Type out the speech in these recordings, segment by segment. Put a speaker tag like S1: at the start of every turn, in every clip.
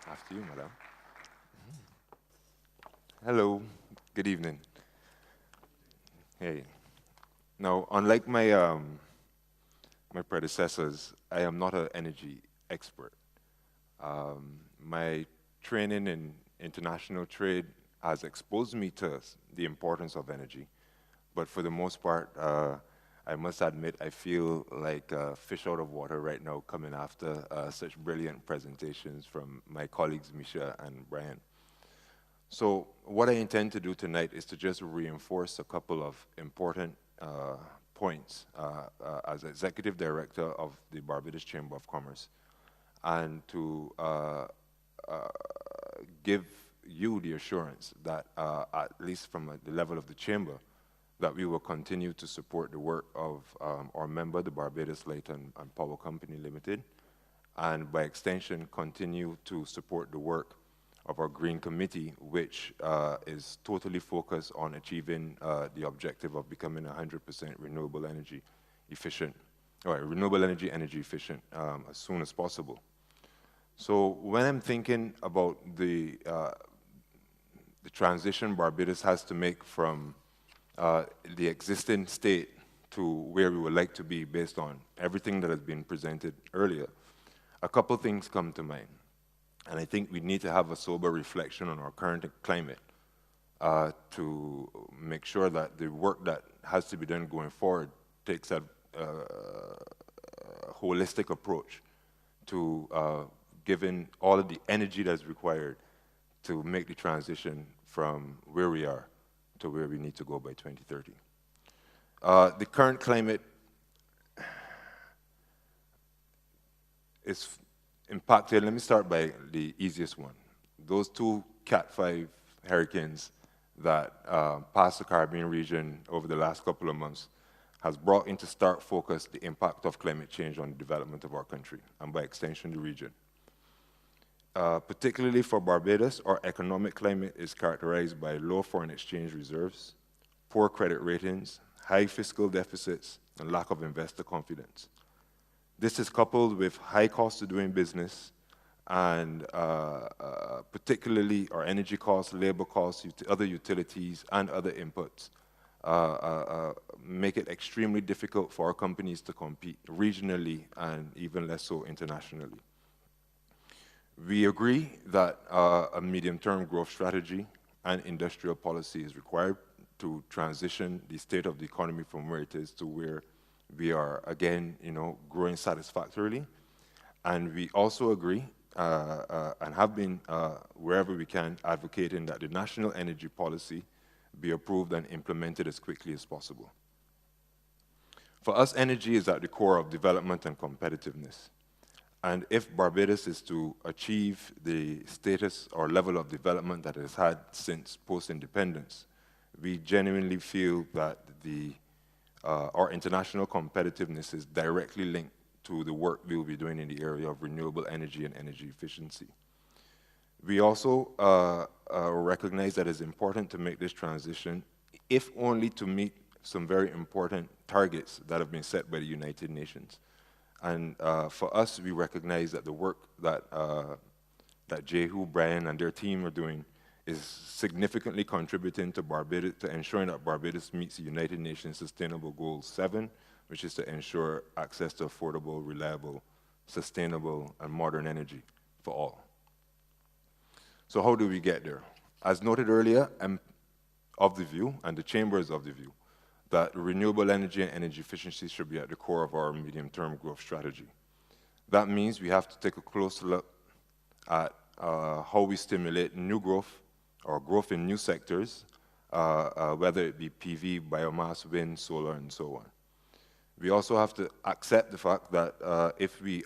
S1: After you, madam. Hello, good evening. Hey. Now, unlike my predecessors, I am not an energy expert. My training in international trade has exposed me to the importance of energy, but for the most part, I must admit I feel like a fish out of water right now coming after such brilliant presentations from my colleagues Misha and Brian. So what I intend to do tonight is to just reinforce a couple of important points as Executive Director of the Barbados Chamber of Commerce, and to give you the assurance that, at least from the level of the Chamber, that we will continue to support the work of our member, the Barbados Light and Power Company Limited, and by extension, continue to support the work of our Green Committee, which is totally focused on achieving the objective of becoming 100% renewable energy efficient, or renewable energy efficient as soon as possible. So when I'm thinking about the transition Barbados has to make from the existing state to where we would like to be based on everything that has been presented earlier, a couple things come to mind. And I think we need to have a sober reflection on our current climate to make sure that the work that has to be done going forward takes a holistic approach to giving all of the energy that's required to make the transition from where we are to where we need to go by 2030. The current climate is impacted. Let me start by the easiest one. Those two Cat 5 hurricanes that passed the Caribbean region over the last couple of months has brought into stark focus the impact of climate change on the development of our country, and by extension, the region. Particularly for Barbados, our economic climate is characterized by low foreign exchange reserves, poor credit ratings, high fiscal deficits, and lack of investor confidence. This is coupled with high costs of doing business, and particularly our energy costs, labor costs, other utilities, and other inputs make it extremely difficult for our companies to compete regionally and even less so internationally. We agree that a medium-term growth strategy and industrial policy is required to transition the state of the economy from where it is to where we are, again, growing satisfactorily. And we also agree and have been, wherever we can, advocating that the national energy policy be approved and implemented as quickly as possible. For us, energy is at the core of development and competitiveness. And if Barbados is to achieve the status or level of development that it has had since post-independence, we genuinely feel that our international competitiveness is directly linked to the work we will be doing in the area of renewable energy and energy efficiency. We also recognize that it's important to make this transition, if only to meet some very important targets that have been set by the United Nations. And for us, we recognize that the work that Jehu, Brian, and their team are doing is significantly contributing to Barbados, to ensuring that Barbados meets the United Nations Sustainable Goal 7, which is to ensure access to affordable, reliable, sustainable, and modern energy for all. So how do we get there? As noted earlier, I'm of the view, and the Chamber is of the view, that renewable energy and energy efficiency should be at the core of our medium-term growth strategy. That means we have to take a close look at how we stimulate new growth, or growth in new sectors, whether it be PV, biomass, wind, solar, and so on. We also have to accept the fact that if we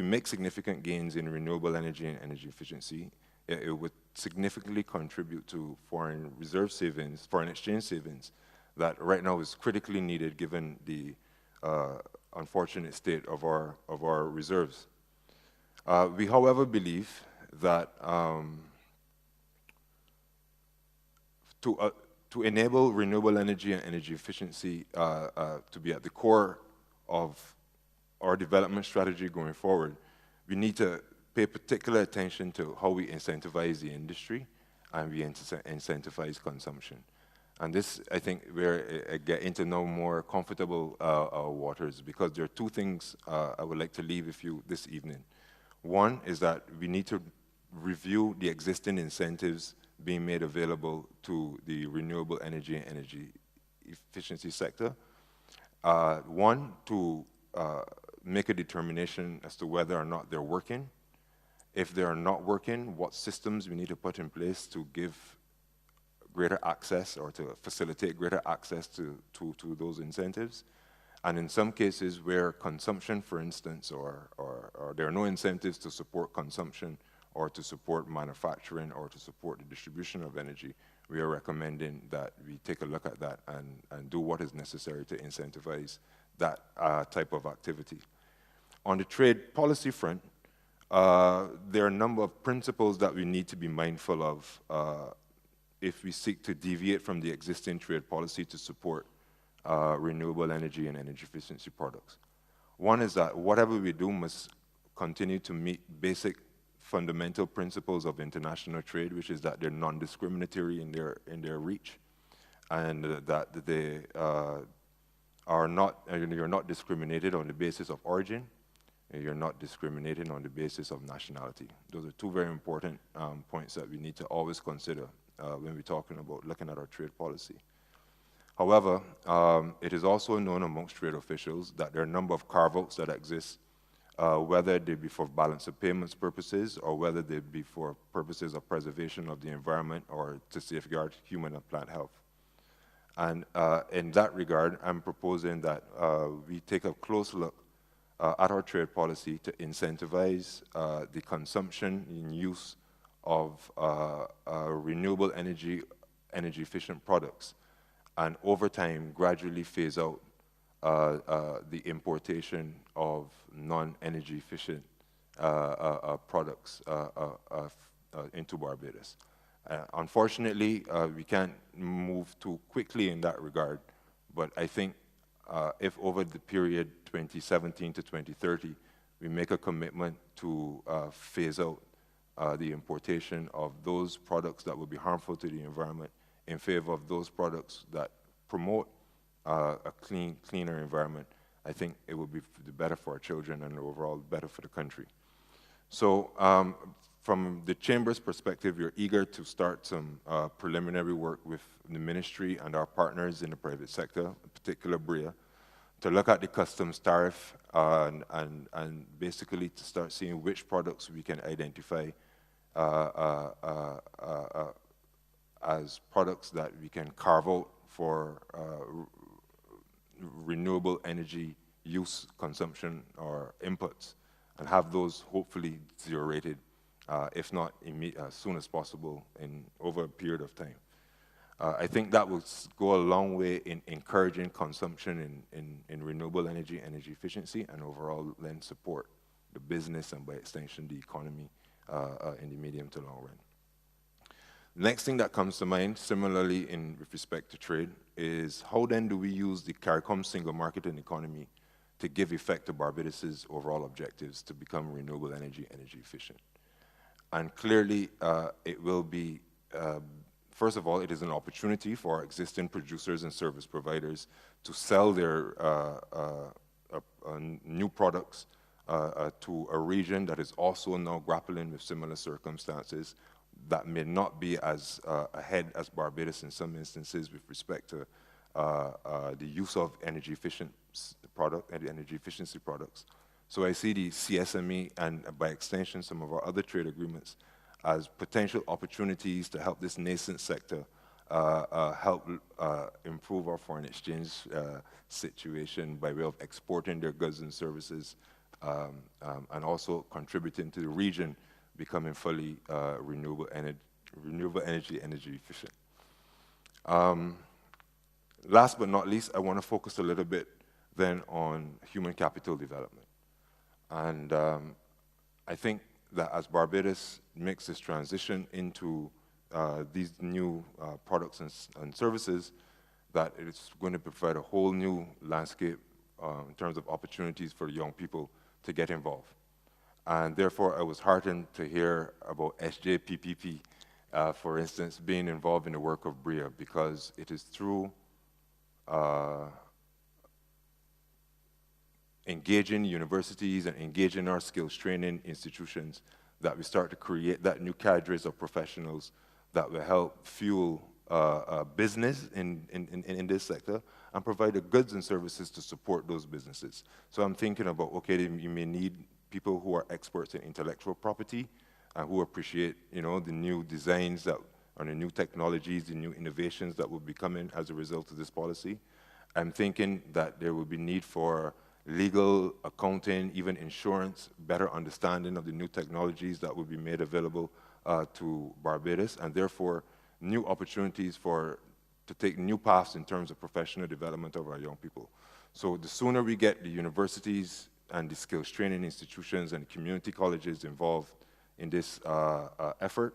S1: make significant gains in renewable energy and energy efficiency, it would significantly contribute to foreign reserve savings, foreign exchange savings, that right now is critically needed given the unfortunate state of our reserves. We, however, believe that to enable renewable energy and energy efficiency to be at the core of our development strategy going forward, we need to pay particular attention to how we incentivize the industry and we incentivize consumption. And this, I think, where I get into now more comfortable waters, because there are two things I would like to leave with you this evening. One is that we need to review the existing incentives being made available to the renewable energy and energy efficiency sector. One, to make a determination as to whether or not they're working. If they are not working, what systems we need to put in place to give greater access or to facilitate greater access to those incentives. And in some cases where consumption, for instance, or there are no incentives to support consumption or to support manufacturing or to support the distribution of energy, we are recommending that we take a look at that and do what is necessary to incentivize that type of activity. On the trade policy front, there are a number of principles that we need to be mindful of if we seek to deviate from the existing trade policy to support renewable energy and energy efficiency products. One is that whatever we do must continue to meet basic fundamental principles of international trade, which is that they're non-discriminatory in their reach, and that they are not, you're not discriminated on the basis of origin, and you're not discriminated on the basis of nationality. Those are two very important points that we need to always consider when we're talking about looking at our trade policy. However, it is also known amongst trade officials that there are a number of carve-outs that exist, whether they be for balance of payments purposes or whether they be for purposes of preservation of the environment or to safeguard human and plant health. And in that regard, I'm proposing that we take a close look at our trade policy to incentivize the consumption and use of renewable energy efficient products, and over time gradually phase out the importation of non-energy efficient products into Barbados. Unfortunately, we can't move too quickly in that regard, but I think if over the period 2017 to 2030, we make a commitment to phase out the importation of those products that will be harmful to the environment in favor of those products that promote a cleaner environment, I think it would be better for our children and overall better for the country. So from the Chamber's perspective, we're eager to start some preliminary work with the ministry and our partners in the private sector, in particular BREA, to look at the customs tariff and basically to start seeing which products we can identify as products that we can carve out for renewable energy use, consumption, or inputs, and have those hopefully zero rated, if not as soon as possible over a period of time. I think that will go a long way in encouraging consumption in renewable energy efficiency, and overall then support the business and by extension the economy in the medium to long run. The next thing that comes to mind, similarly with respect to trade, is how then do we use the CARICOM single market and economy to give effect to Barbados's overall objectives to become renewable energy efficient? And clearly, it will be, first of all, it is an opportunity for our existing producers and service providers to sell their new products to a region that is also now grappling with similar circumstances that may not be as ahead as Barbados in some instances with respect to the use of energy efficiency products. So I see the CSME and by extension some of our other trade agreements as potential opportunities to help this nascent sector help improve our foreign exchange situation by way of exporting their goods and services and also contributing to the region becoming fully renewable energy efficient. Last but not least, I want to focus a little bit then on human capital development. And I think that as Barbados makes this transition into these new products and services, that it's going to provide a whole new landscape in terms of opportunities for young people to get involved. And therefore, I was heartened to hear about SJPPP, for instance, being involved in the work of BRIA, because it is through engaging universities and engaging our skills training institutions that we start to create that new cadres of professionals that will help fuel business in this sector and provide the goods and services to support those businesses. So I'm thinking about, okay, you may need people who are experts in intellectual property and who appreciate, the new designs that, and the new technologies, the new innovations that will be coming as a result of this policy. I'm thinking that there will be need for legal, accounting, even insurance, better understanding of the new technologies that will be made available to Barbados, and therefore new opportunities to take new paths in terms of professional development of our young people. So the sooner we get the universities and the skills training institutions and community colleges involved in this effort,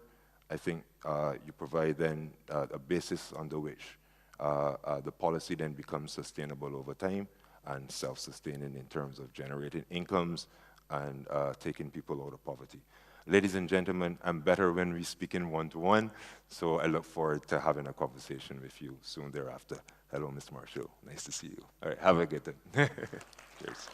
S1: I think you provide then a basis under which the policy then becomes sustainable over time and self-sustaining in terms of generating incomes and taking people out of poverty. Ladies and gentlemen, I'm better when we speak in one-to-one, so I look forward to having a conversation with you soon thereafter. Hello, Mr. Marshall. Nice to see you. All right, have a good day. Cheers.